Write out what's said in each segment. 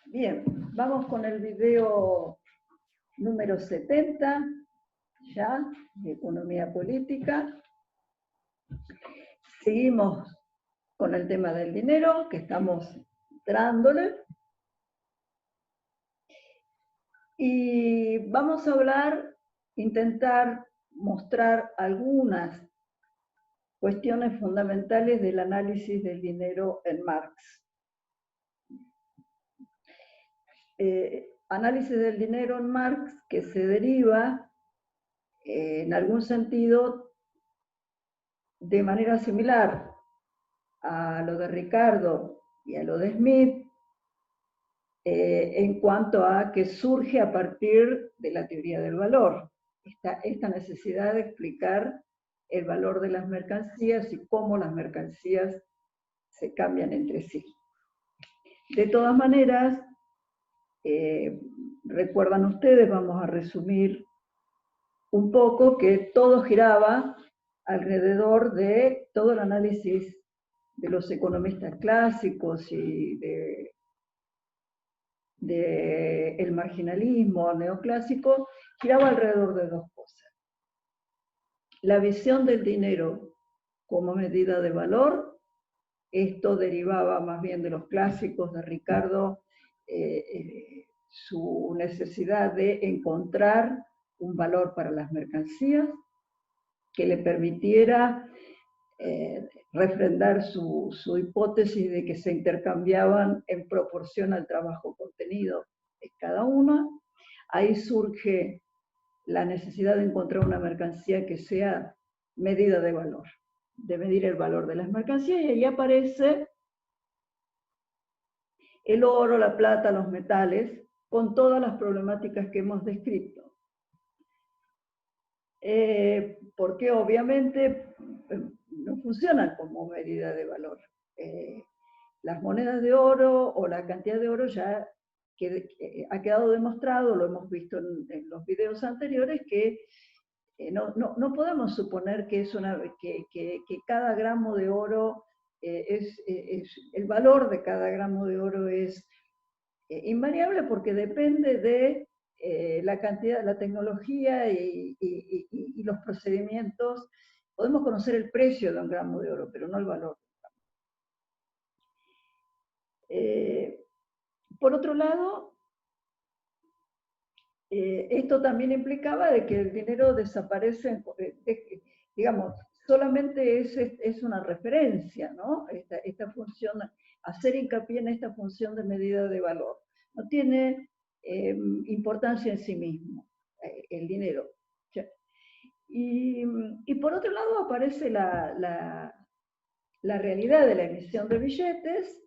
Bien, vamos con el video número 70, ya, de economía política. Seguimos con el tema del dinero, que estamos dándole. Y vamos a hablar, intentar mostrar algunas cuestiones fundamentales del análisis del dinero en Marx. Análisis del dinero en Marx que se deriva, en algún sentido, de manera similar a lo de Ricardo y a lo de Smith, en cuanto a que surge a partir de la teoría del valor, esta necesidad de explicar el valor de las mercancías y cómo las mercancías se cambian entre sí. De todas maneras, recuerdan ustedes, vamos a resumir un poco, que todo giraba alrededor de todo el análisis de los economistas clásicos y el marginalismo neoclásico, giraba alrededor de dos cosas. La visión del dinero como medida de valor, esto derivaba más bien de los clásicos de Ricardo, su necesidad de encontrar un valor para las mercancías que le permitiera refrendar su hipótesis de que se intercambiaban en proporción al trabajo contenido de cada una. Ahí surge la necesidad de encontrar una mercancía que sea medida de valor, de medir el valor de las mercancías, y ahí aparece el oro, la plata, los metales, con todas las problemáticas que hemos descrito. Porque obviamente no funcionan como medida de valor. Las monedas de oro o la cantidad de oro ya ha quedado demostrado, lo hemos visto en los videos anteriores, que no podemos suponer que cada gramo de oro el valor de cada gramo de oro es invariable, porque depende de la cantidad, la tecnología y los procedimientos. Podemos conocer el precio de un gramo de oro, pero no el valor. Por otro lado, esto también implicaba de que el dinero desaparece, digamos, solamente es una referencia, ¿no? Esta función, hacer hincapié en esta función de medida de valor. No tiene importancia en sí mismo, el dinero. Y por otro lado aparece la realidad de la emisión de billetes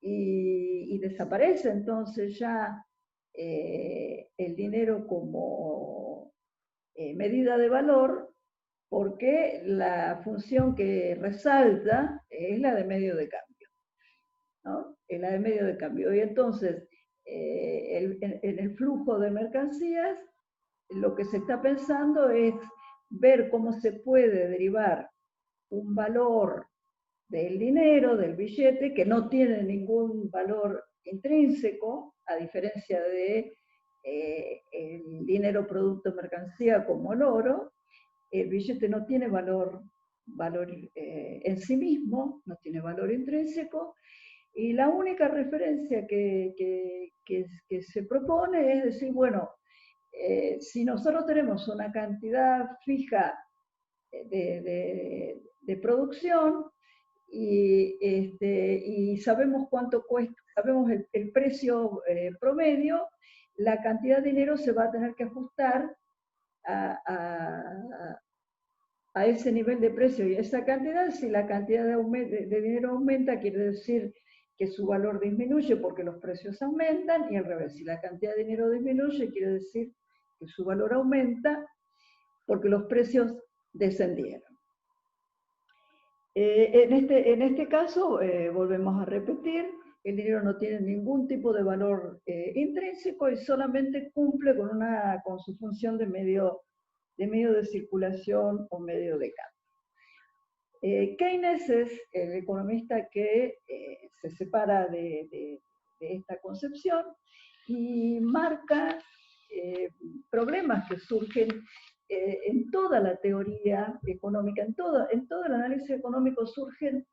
y desaparece entonces ya el dinero como medida de valor, porque la función que resalta es la de medio de cambio, ¿no? Es la de medio de cambio. Y entonces, en el flujo de mercancías, lo que se está pensando es ver cómo se puede derivar un valor del dinero, del billete, que no tiene ningún valor intrínseco, a diferencia de el dinero producto mercancía como el oro. El billete no tiene valor en sí mismo, no tiene valor intrínseco, y la única referencia que se propone es decir, bueno, si nosotros tenemos una cantidad fija de producción y sabemos cuánto cuesta, sabemos el precio promedio, la cantidad de dinero se va a tener que ajustar a ese nivel de precio y esa cantidad. Si la cantidad de dinero aumenta, quiere decir que su valor disminuye porque los precios aumentan, y al revés, si la cantidad de dinero disminuye, quiere decir que su valor aumenta porque los precios descendieron. En este caso, volvemos a repetir, el dinero no tiene ningún tipo de valor intrínseco y solamente cumple con su función de medio de circulación o medio de cambio. Keynes es el economista que se separa de esta concepción y marca problemas que surgen en toda la teoría económica, en todo el análisis económico surgen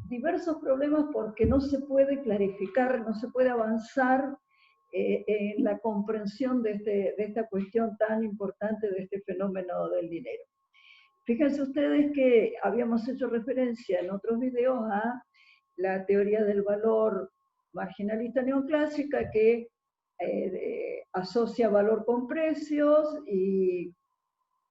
diversos problemas porque no se puede clarificar, no se puede avanzar en la comprensión de esta cuestión tan importante de este fenómeno del dinero. Fíjense ustedes que habíamos hecho referencia en otros videos a la teoría del valor marginalista neoclásica que asocia valor con precios y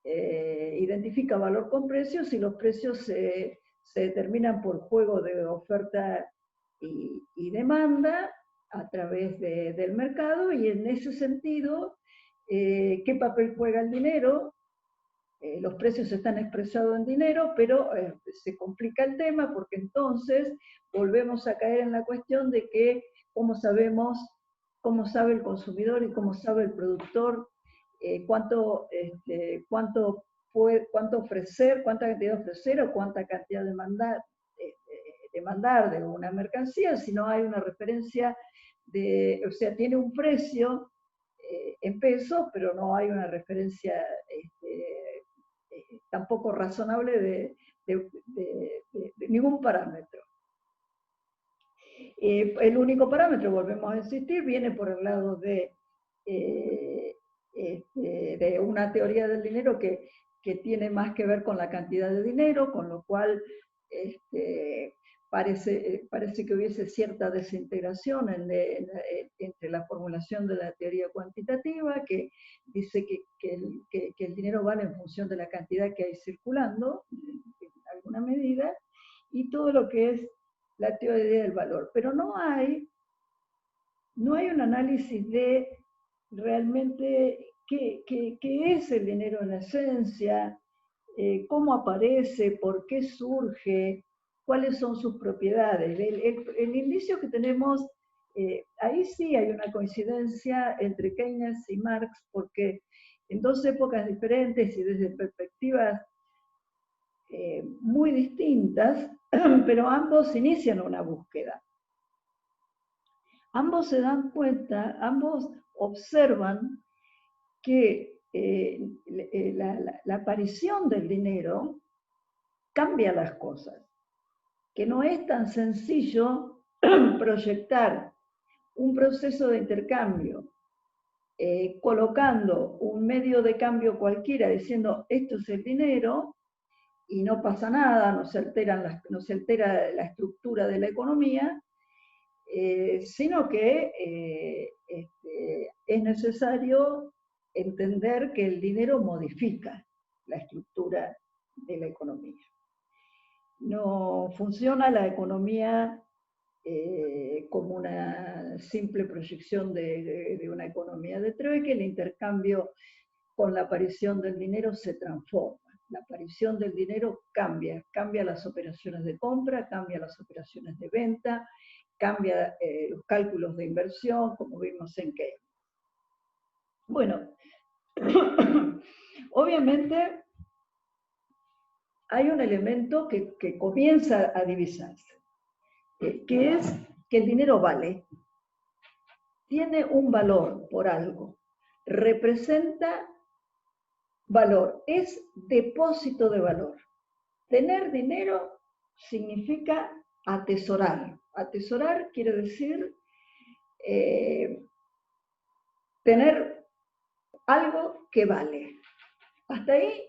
identifica valor con precios y los precios se determinan por juego de oferta y demanda a través del mercado, y en ese sentido, ¿qué papel juega el dinero? Los precios están expresados en dinero, pero se complica el tema porque entonces volvemos a caer en la cuestión de que cómo sabemos, cómo sabe el consumidor y cómo sabe el productor cuánto ofrecer, cuánta cantidad ofrecer o cuánta cantidad demandar de una mercancía, si no hay una referencia o sea, tiene un precio en pesos, pero no hay una referencia tampoco razonable de ningún parámetro. El único parámetro, volvemos a insistir, viene por el lado de una teoría del dinero que tiene más que ver con la cantidad de dinero, con lo cual parece que hubiese cierta desintegración entre la formulación de la teoría cuantitativa, que dice que el dinero vale en función de la cantidad que hay circulando, en alguna medida, y todo lo que es la teoría del valor. Pero no hay un análisis de realmente qué es el dinero en esencia, cómo aparece, por qué surge, cuáles son sus propiedades. El indicio que tenemos, ahí sí hay una coincidencia entre Keynes y Marx, porque en dos épocas diferentes y desde perspectivas muy distintas, pero ambos inician una búsqueda. Ambos se dan cuenta, ambos observan que la aparición del dinero cambia las cosas, que no es tan sencillo proyectar un proceso de intercambio colocando un medio de cambio cualquiera diciendo esto es el dinero y no pasa nada, no se altera la estructura de la economía, sino que es necesario entender que el dinero modifica la estructura de la economía. No funciona la economía como una simple proyección de una economía de trueque. El intercambio con la aparición del dinero se transforma. La aparición del dinero cambia las operaciones de compra, cambia las operaciones de venta, cambia los cálculos de inversión, como vimos en Keynes. Bueno, obviamente hay un elemento que comienza a divisarse, que es que el dinero vale, tiene un valor por algo, representa valor, es depósito de valor. Tener dinero significa atesorar. Atesorar quiere decir tener algo que vale. Hasta ahí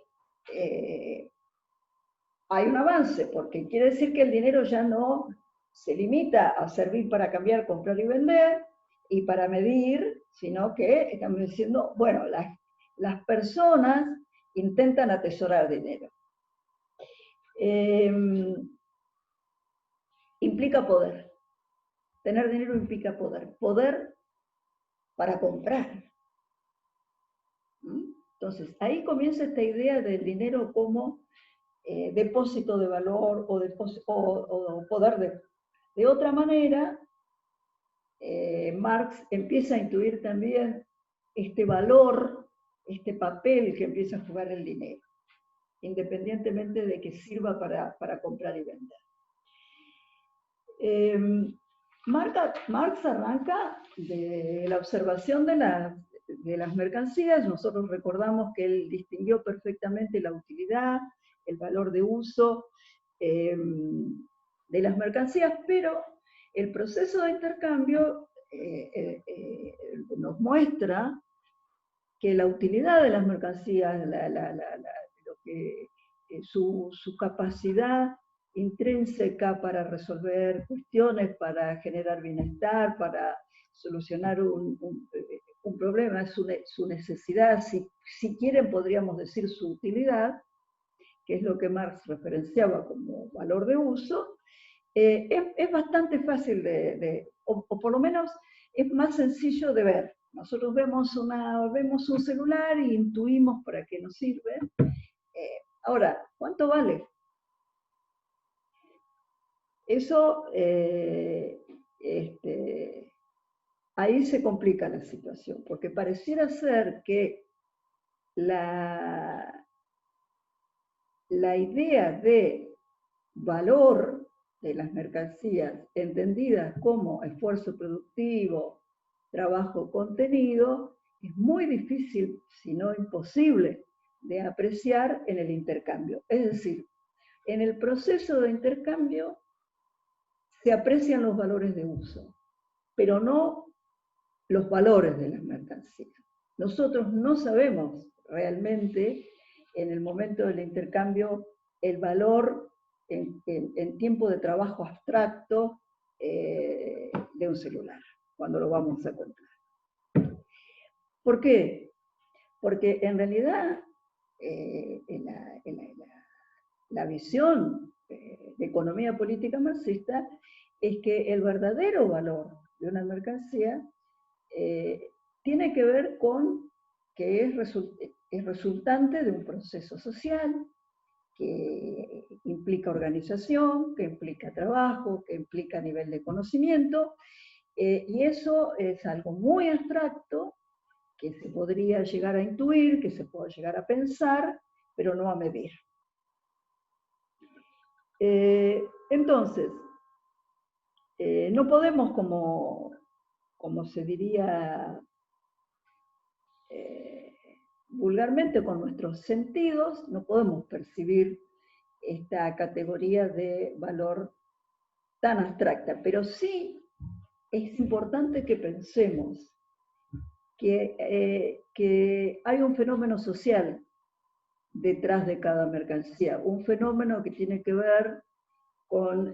hay un avance, porque quiere decir que el dinero ya no se limita a servir para cambiar, comprar y vender, y para medir, sino que estamos diciendo, bueno, las personas intentan atesorar dinero. Implica poder. Tener dinero implica poder. Poder para comprar. Entonces, ahí comienza esta idea del dinero como depósito de valor o poder de otra manera. Marx empieza a intuir también este valor, este papel que empieza a jugar el dinero, independientemente de que sirva para comprar y vender. Marx arranca de la observación de las mercancías. Nosotros recordamos que él distinguió perfectamente la utilidad, el valor de uso de las mercancías, pero el proceso de intercambio nos muestra que la utilidad de las mercancías, su capacidad intrínseca para resolver cuestiones, para generar bienestar, para solucionar un problema, su necesidad, si quieren podríamos decir su utilidad, que es lo que Marx referenciaba como valor de uso, es bastante fácil o por lo menos es más sencillo de ver. Nosotros vemos un celular e intuimos para qué nos sirve. Ahora, ¿cuánto vale? Eso, ahí se complica la situación, porque pareciera ser que la idea de valor de las mercancías entendidas como esfuerzo productivo, trabajo contenido, es muy difícil, si no imposible, de apreciar en el intercambio. Es decir, en el proceso de intercambio se aprecian los valores de uso, pero no los valores de las mercancías. Nosotros no sabemos realmente en el momento del intercambio el valor en tiempo de trabajo abstracto de un celular, cuando lo vamos a comprar. ¿Por qué? Porque en realidad la visión de economía política marxista es que el verdadero valor de una mercancía tiene que ver con que es resultante de un proceso social que implica organización, que implica trabajo, que implica nivel de conocimiento, y eso es algo muy abstracto que se podría llegar a intuir, que se puede llegar a pensar, pero no a medir. Entonces, no podemos, como se diría vulgarmente, con nuestros sentidos, no podemos percibir esta categoría de valor tan abstracta, pero sí es importante que pensemos que hay un fenómeno social detrás de cada mercancía, un fenómeno que tiene que ver con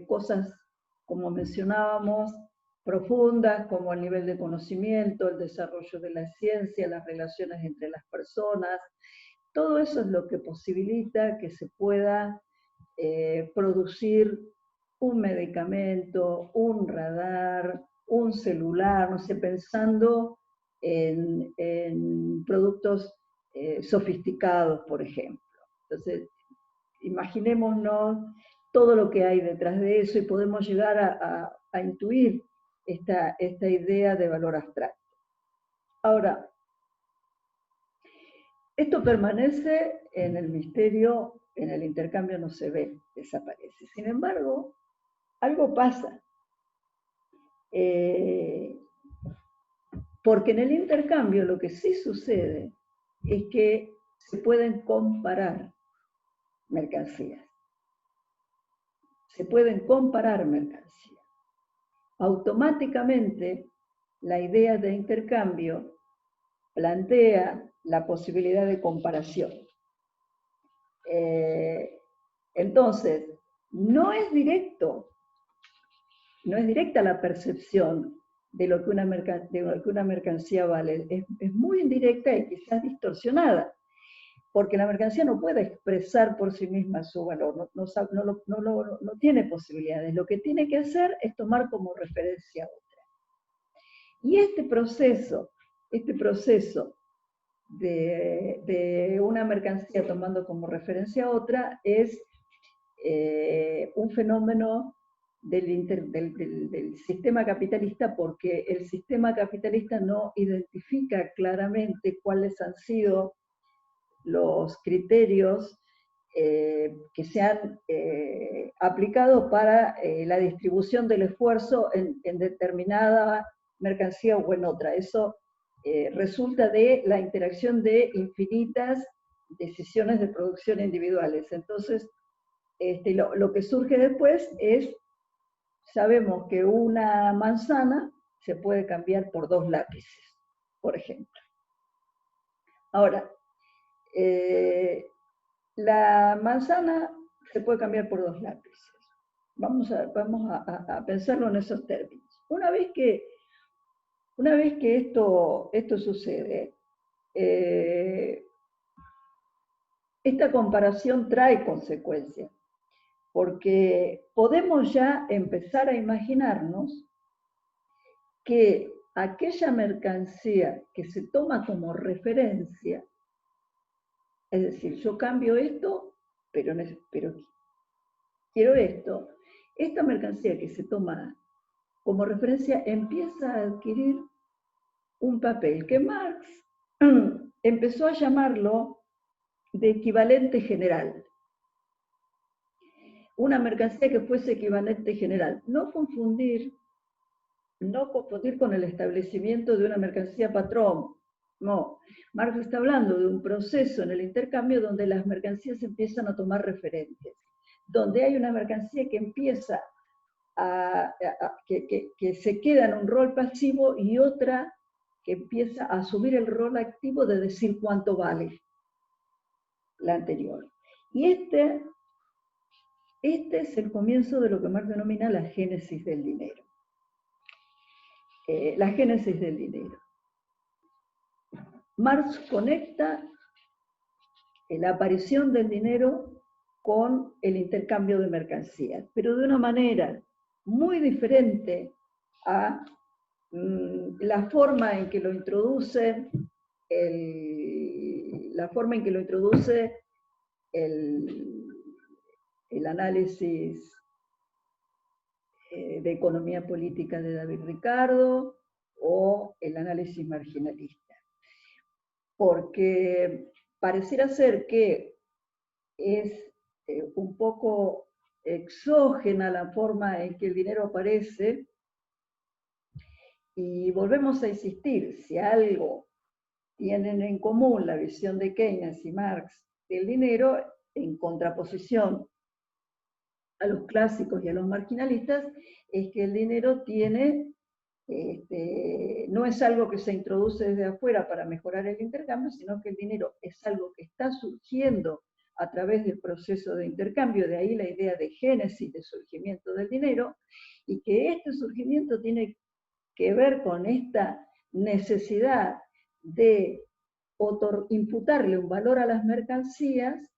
cosas, como mencionábamos, profundas, como el nivel de conocimiento, el desarrollo de la ciencia, las relaciones entre las personas. Todo eso es lo que posibilita que se pueda producir un medicamento, un radar, un celular, no sé, pensando en productos sofisticados, por ejemplo. Entonces, imaginémonos todo lo que hay detrás de eso y podemos llegar a intuir esta idea de valor abstracto. Ahora, esto permanece en el misterio, en el intercambio no se ve, desaparece. Sin embargo, algo pasa. Porque en el intercambio lo que sí sucede es que se pueden comparar mercancías. Se pueden comparar mercancías. Automáticamente, la idea de intercambio plantea la posibilidad de comparación. Entonces, no es directa la percepción de lo que una mercancía vale, es muy indirecta y quizás distorsionada, porque la mercancía no puede expresar por sí misma su valor, no tiene posibilidades. Lo que tiene que hacer es tomar como referencia otra. Y este proceso de una mercancía tomando como referencia otra es un fenómeno del sistema capitalista, porque el sistema capitalista no identifica claramente cuáles han sido los criterios que se han aplicado para la distribución del esfuerzo en determinada mercancía o en otra. Eso resulta de la interacción de infinitas decisiones de producción individuales. Entonces, lo que surge después es, sabemos que una manzana se puede cambiar por 2 lápices, por ejemplo. Ahora, la manzana se puede cambiar por 2 lápices. Vamos a pensarlo en esos términos. Una vez que esto sucede, esta comparación trae consecuencias, porque podemos ya empezar a imaginarnos que aquella mercancía que se toma como referencia, es decir, yo cambio esto, pero quiero esto, esta mercancía que se toma como referencia empieza a adquirir un papel que Marx empezó a llamarlo de equivalente general. Una mercancía que fuese equivalente general. No confundir con el establecimiento de una mercancía patrón. No, Marx está hablando de un proceso en el intercambio donde las mercancías empiezan a tomar referentes, donde hay una mercancía que empieza que se queda en un rol pasivo y otra que empieza a asumir el rol activo de decir cuánto vale la anterior. Y este es el comienzo de lo que Marx denomina la génesis del dinero. La génesis del dinero. Marx conecta la aparición del dinero con el intercambio de mercancías, pero de una manera muy diferente a la forma en que lo introduce el análisis de economía política de David Ricardo o el análisis marginalista. Porque pareciera ser que es un poco exógena la forma en que el dinero aparece, y volvemos a insistir, si algo tienen en común la visión de Keynes y Marx del dinero, en contraposición a los clásicos y a los marginalistas, es que el dinero no es algo que se introduce desde afuera para mejorar el intercambio, sino que el dinero es algo que está surgiendo a través del proceso de intercambio, de ahí la idea de génesis, de surgimiento del dinero, y que este surgimiento tiene que ver con esta necesidad de imputarle un valor a las mercancías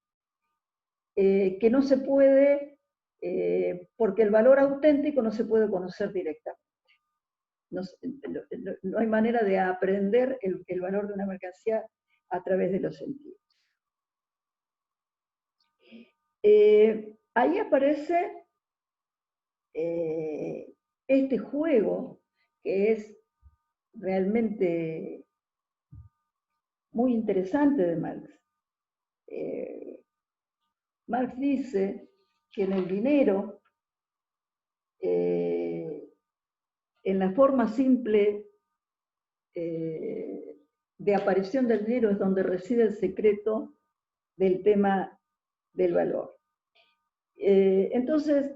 que no se puede, porque el valor auténtico no se puede conocer directamente. No hay manera de aprender el valor de una mercancía a través de los sentidos. Ahí aparece este juego que es realmente muy interesante de Marx. Marx dice que en el dinero, en la forma simple de aparición del dinero es donde reside el secreto del tema del valor. Entonces,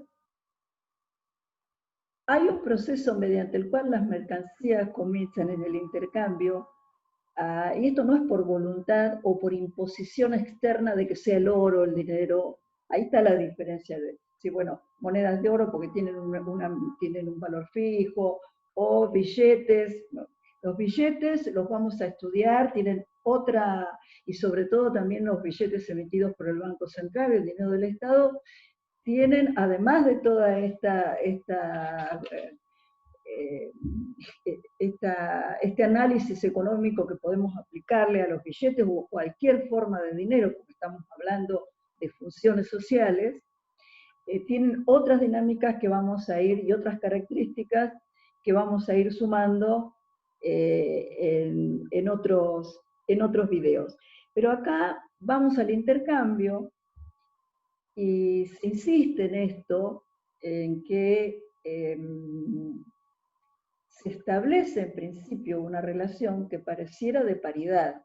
hay un proceso mediante el cual las mercancías comienzan en el intercambio, y esto no es por voluntad o por imposición externa de que sea el oro, el dinero. Ahí está la diferencia de, sí, bueno, monedas de oro porque tienen un valor fijo, o billetes. No. Los billetes los vamos a estudiar, tienen otra, y sobre todo también los billetes emitidos por el Banco Central, el dinero del Estado, tienen, además de toda este análisis económico que podemos aplicarle a los billetes o cualquier forma de dinero, porque estamos hablando de funciones sociales, tienen otras dinámicas que vamos a ir, y otras características que vamos a ir sumando en otros videos. Pero acá vamos al intercambio, Y se insiste en esto, en que se establece en principio una relación que pareciera de paridad.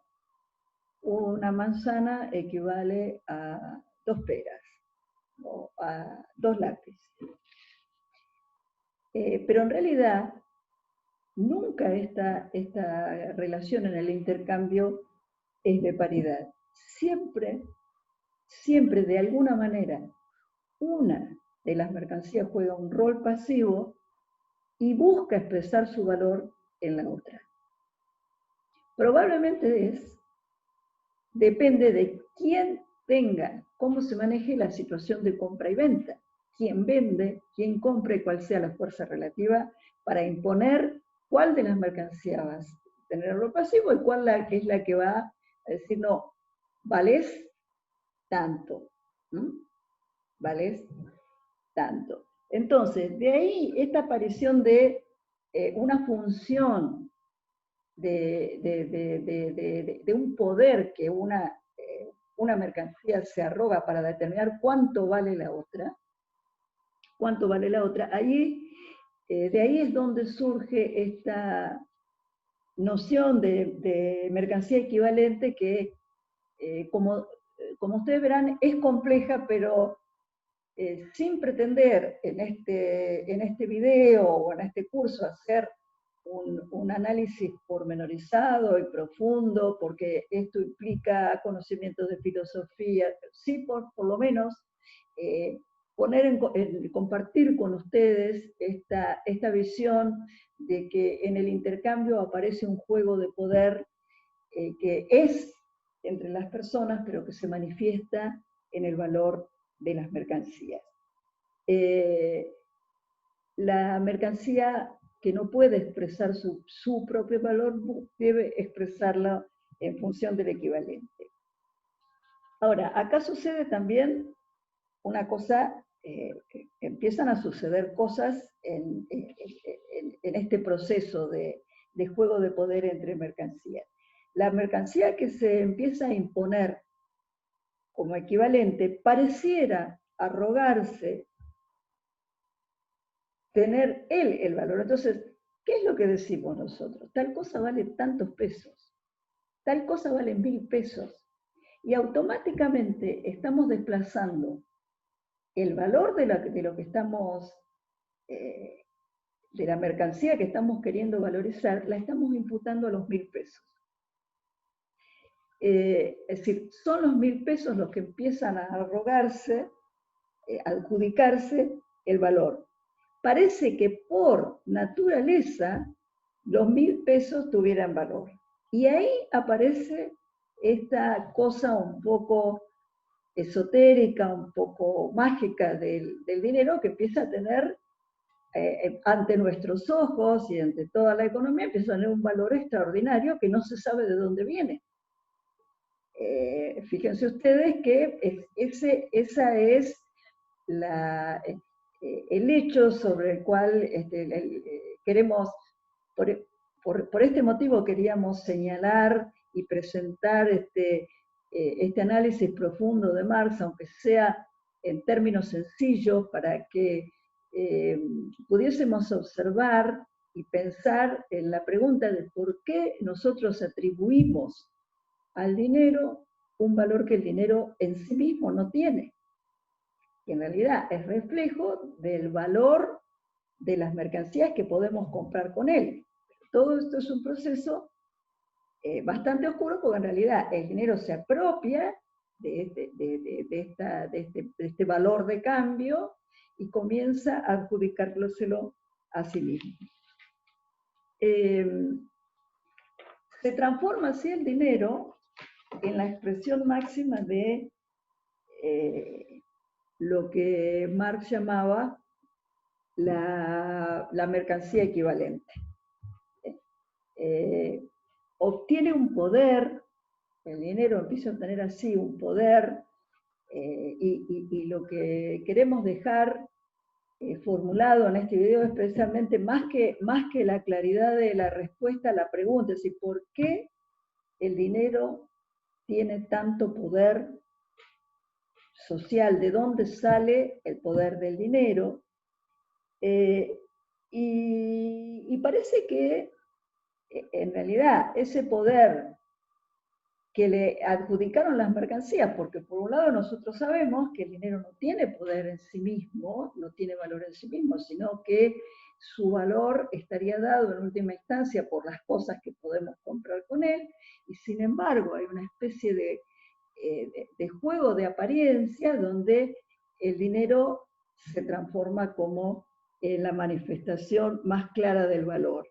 Una manzana equivale a 2 peras o a 2 lápices. Pero en realidad, nunca esta relación en el intercambio es de paridad. Siempre, siempre de alguna manera, una de las mercancías juega un rol pasivo y busca expresar su valor en la otra. Probablemente depende de quién tenga, cómo se maneje la situación de compra y venta, quién vende, quién compra y cuál sea la fuerza relativa para imponer cuál de las mercancías va a tener rol pasivo y cuál es la que va a decir, no, vales tanto, vales tanto. Entonces, de ahí esta aparición de una función de un poder que una mercancía se arroga para determinar cuánto vale la otra, de ahí es donde surge esta noción de mercancía equivalente que, como ustedes verán, es compleja, pero sin pretender en este video o en este curso hacer un análisis pormenorizado y profundo, porque esto implica conocimientos de filosofía, sí por lo menos compartir con ustedes esta visión de que en el intercambio aparece un juego de poder que es entre las personas, pero que se manifiesta en el valor de las mercancías. La mercancía que no puede expresar su propio valor debe expresarlo en función del equivalente. Ahora, acá sucede también una cosa, empiezan a suceder cosas en este proceso de juego de poder entre mercancías. La mercancía que se empieza a imponer como equivalente pareciera arrogarse tener él el valor. Entonces, ¿qué es lo que decimos nosotros? Tal cosa vale tantos pesos, tal cosa vale 1000 pesos, y automáticamente estamos desplazando el valor de lo que estamos, de la mercancía que estamos queriendo valorizar, la estamos imputando a los 1000 pesos. Es decir, son los 1000 pesos los que empiezan a arrogarse, a adjudicarse el valor. Parece que por naturaleza los 1000 pesos tuvieran valor. Y ahí aparece esta cosa un poco esotérica, un poco mágica del dinero, que empieza a tener, ante nuestros ojos y ante toda la economía, empieza a tener un valor extraordinario que no se sabe de dónde viene. Fíjense ustedes que esa es el hecho sobre el cual queremos, por este motivo queríamos señalar y presentar este análisis profundo de Marx, aunque sea en términos sencillos, para que pudiésemos observar y pensar en la pregunta de por qué nosotros atribuimos al dinero un valor que el dinero en sí mismo no tiene, que en realidad es reflejo del valor de las mercancías que podemos comprar con él. Todo esto es un proceso bastante oscuro, porque en realidad el dinero se apropia de este valor de cambio y comienza a adjudicárselo a sí mismo. Se transforma así el dinero en la expresión máxima de lo que Marx llamaba la mercancía equivalente. Obtiene un poder, el dinero empieza a obtener así un poder, y lo que queremos dejar formulado en este video es precisamente más que la claridad de la respuesta a la pregunta, es decir, ¿por qué el dinero tiene tanto poder social, de dónde sale el poder del dinero, y parece que en realidad ese poder que le adjudicaron las mercancías, porque por un lado nosotros sabemos que el dinero no tiene poder en sí mismo, no tiene valor en sí mismo, sino que su valor estaría dado en última instancia por las cosas que podemos comprar con él, y sin embargo hay una especie de juego de apariencia donde el dinero se transforma como la manifestación más clara del valor.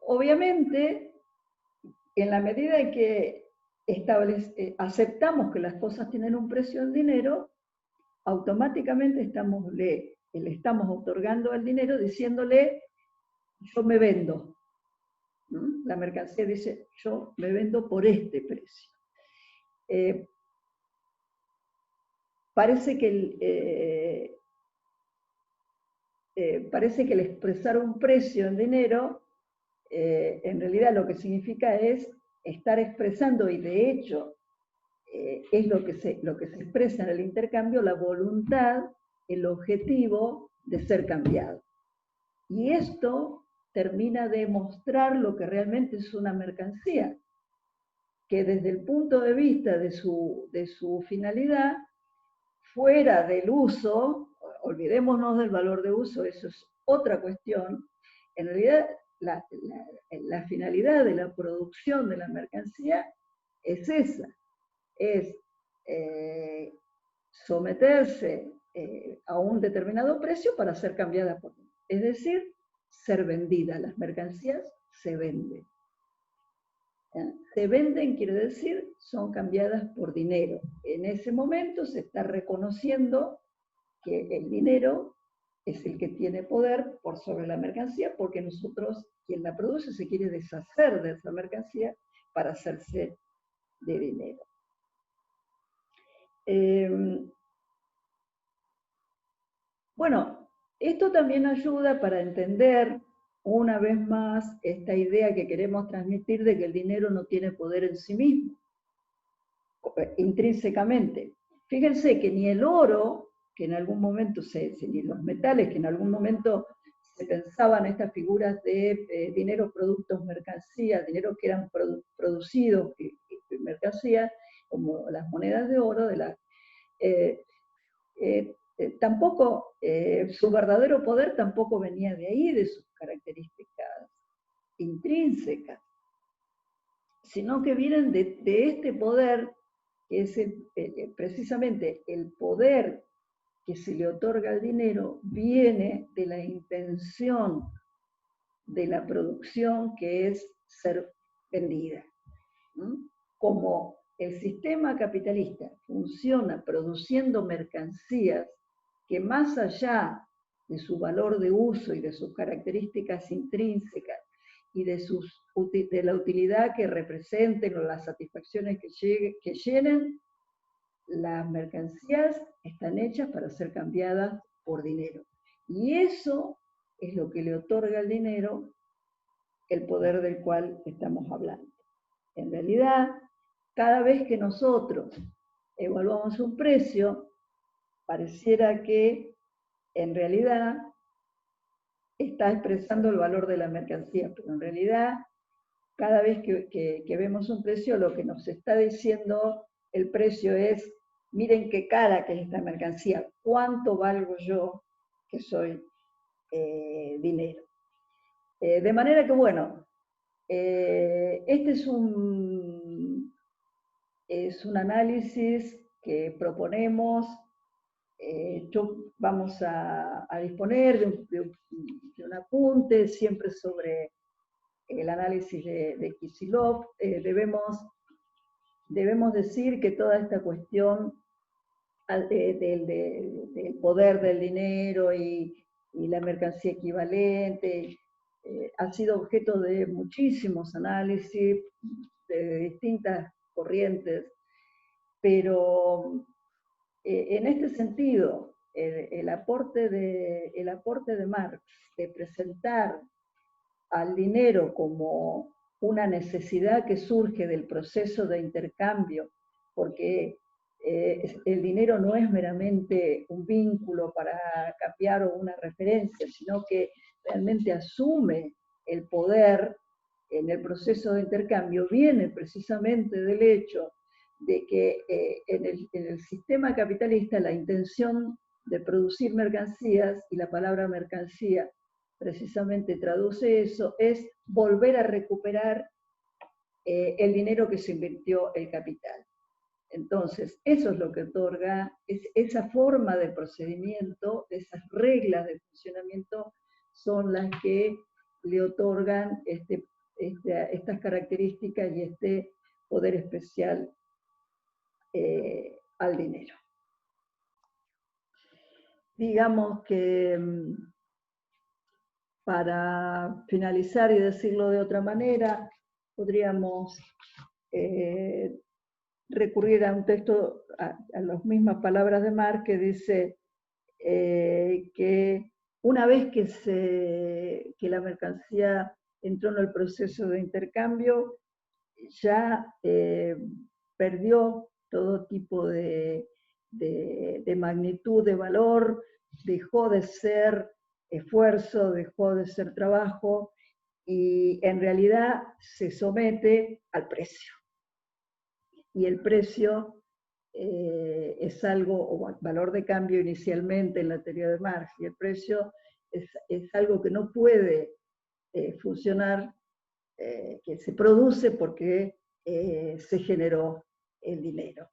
Obviamente, en la medida en que aceptamos que las cosas tienen un precio en dinero, automáticamente le estamos otorgando al dinero diciéndole, yo me vendo. ¿Mm? La mercancía dice, yo me vendo por este precio. Parece que el expresar un precio en dinero, en realidad lo que significa es estar expresando, y de hecho es lo que se expresa en el intercambio, la voluntad, el objetivo de ser cambiado. Y esto termina de mostrar lo que realmente es una mercancía, que desde el punto de vista de su finalidad, fuera del uso, olvidémonos del valor de uso, eso es otra cuestión, en realidad la finalidad de la producción de la mercancía es esa, es someterse a un determinado precio para ser cambiada por dinero. Es decir, ser vendida. Las mercancías se venden. Se venden quiere decir, son cambiadas por dinero. En ese momento se está reconociendo que el dinero es el que tiene poder por sobre la mercancía, porque nosotros, quien la produce, se quiere deshacer de esa mercancía para hacerse de dinero. Bueno, esto también ayuda para entender una vez más esta idea que queremos transmitir de que el dinero no tiene poder en sí mismo, intrínsecamente. Fíjense que ni el oro, que en algún momento ni los metales, que en algún momento se pensaban estas figuras de dinero, productos, mercancías, dinero que eran producidos, mercancías, como las monedas de oro, tampoco, su verdadero poder tampoco venía de ahí, de sus características intrínsecas, sino que vienen de este poder, que es precisamente el poder que se le otorga al dinero, viene de la intención de la producción, que es ser vendida. Como el sistema capitalista funciona produciendo mercancías que, más allá de su valor de uso y de sus características intrínsecas y de la utilidad que representen o las satisfacciones que llenen, las mercancías están hechas para ser cambiadas por dinero. Y eso es lo que le otorga al dinero el poder del cual estamos hablando. En realidad, cada vez que nosotros evaluamos un precio, pareciera que en realidad está expresando el valor de la mercancía, pero en realidad cada vez que vemos un precio, lo que nos está diciendo el precio es, miren qué cara que es esta mercancía, cuánto valgo yo que soy dinero. De manera que, bueno, este es un análisis que proponemos. Vamos a disponer de un apunte siempre sobre el análisis de Kicillof. Debemos decir que toda esta cuestión del poder del dinero y la mercancía equivalente ha sido objeto de muchísimos análisis de distintas corrientes, pero en este sentido, el aporte de Marx de presentar al dinero como una necesidad que surge del proceso de intercambio porque el dinero no es meramente un vínculo para cambiar o una referencia, sino que realmente asume el poder en el proceso de intercambio, viene precisamente del hecho de que en el sistema capitalista la intención de producir mercancías, y la palabra mercancía precisamente traduce eso, es volver a recuperar el dinero que se invirtió el capital. Entonces, eso es lo que otorga, esa forma de procedimiento, esas reglas de funcionamiento son las que le otorgan estas características y este poder especial al dinero. Digamos que para finalizar y decirlo de otra manera, podríamos recurrir a un texto, a las mismas palabras de Marx, que dice que una vez que la mercancía entró en el proceso de intercambio, ya perdió todo tipo de magnitud, de valor, dejó de ser esfuerzo, dejó de ser trabajo, y en realidad se somete al precio. Y el precio es algo, o valor de cambio inicialmente en la teoría de Marx, y el precio es algo que no puede funcionar, que se produce porque se generó el dinero.